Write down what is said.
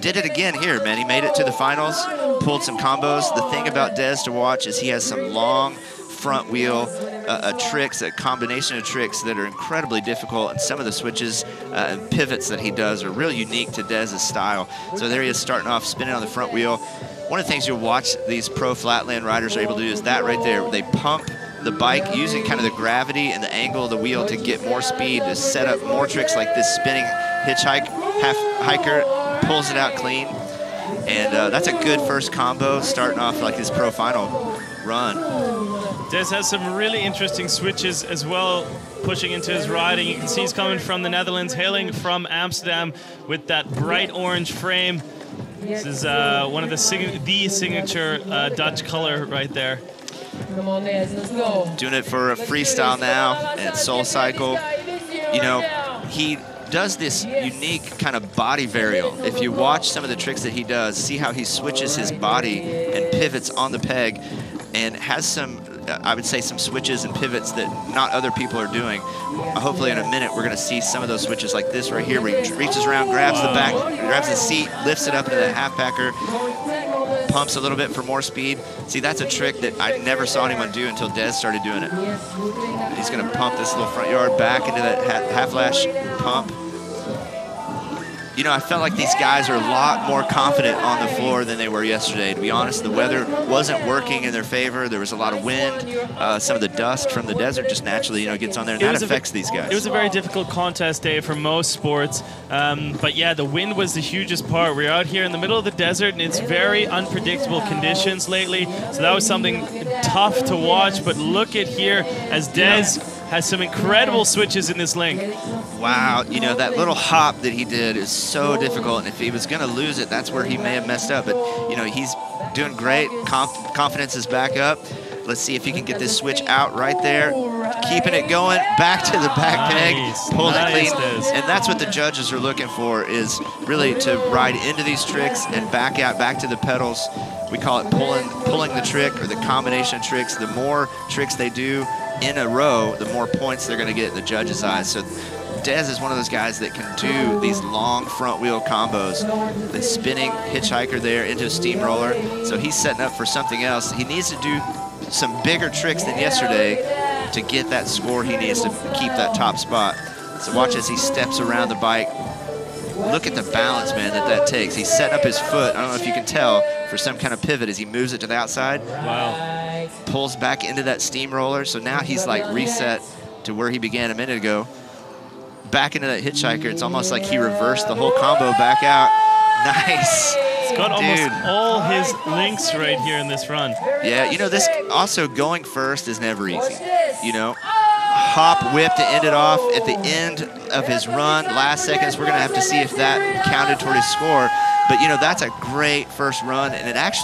did it again here, man. He made it to the finals, pulled some combos. The thing about Dez to watch is he has some long front wheel tricks, a combination of tricks that are incredibly difficult, and some of the switches and pivots that he does are really unique to Dez's style. So there he is starting off, spinning on the front wheel. One of the things you'll watch these pro flatland riders are able to do is that right there. They pump the bike using kind of the gravity and the angle of the wheel to get more speed, to set up more tricks like this spinning hiker, pulls it out clean. And that's a good first combo starting off like this pro final run. Dez has some really interesting switches as well, pushing into his riding. You can see he's coming from the Netherlands, hailing from Amsterdam with that bright orange frame. This is one of the signature Dutch color right there. Come on, Dez, let's go. Doing it for a freestyle now and Soul Cycle. You know, he does this unique kind of body varial. If you watch some of the tricks that he does, see how he switches his body and pivots on the peg, and has some, I would say, some switches and pivots that not other people are doing. Hopefully in a minute we're going to see some of those switches like this right here, where he reaches around, grabs the back, grabs the seat, lifts it up into the half packer, pumps a little bit for more speed. See, that's a trick that I never saw anyone do until Dez started doing it. He's going to pump this little front yard back into that half lash pump. You know, I felt like these guys are a lot more confident on the floor than they were yesterday. To be honest, the weather wasn't working in their favor. There was a lot of wind. Some of the dust from the desert just naturally, you know, gets on there, and that affects these guys. It was a very difficult contest day for most sports. But yeah, the wind was the hugest part. We're out here in the middle of the desert, and it's very unpredictable conditions lately. So that was something tough to watch. But look at here as Dez has some incredible switches in this link. Wow, you know, that little hop that he did is so difficult, and if he was going to lose it, that's where he may have messed up. But, you know, he's doing great. Confidence is back up. Let's see if he can get this switch out right there. Keeping it going, back to the back peg, pulling it clean. And that's what the judges are looking for, is really to ride into these tricks and back out, back to the pedals. We call it pulling the trick, or the combination of tricks. The more tricks they do in a row, the more points they're going to get in the judges' eyes. So Dez is one of those guys that can do these long front wheel combos. The spinning hitchhiker there into a steamroller. So he's setting up for something else. He needs to do some bigger tricks than yesterday to get that score he needs to keep that top spot. So watch as he steps around the bike. Look at the balance, man, that takes. He's setting up his foot, I don't know if you can tell, for some kind of pivot as he moves it to the outside. Wow. Pulls back into that steamroller. So now he's like reset to where he began a minute ago. Back into that hitchhiker. It's almost like he reversed the whole combo back out. Nice. He's got almost all his links right here in this run. Yeah, you know, this also going first is never easy. You know, hop whip to end it off at the end of his run. Last seconds, we're going to have to see if that counted toward his score. But, you know, that's a great first run, and it actually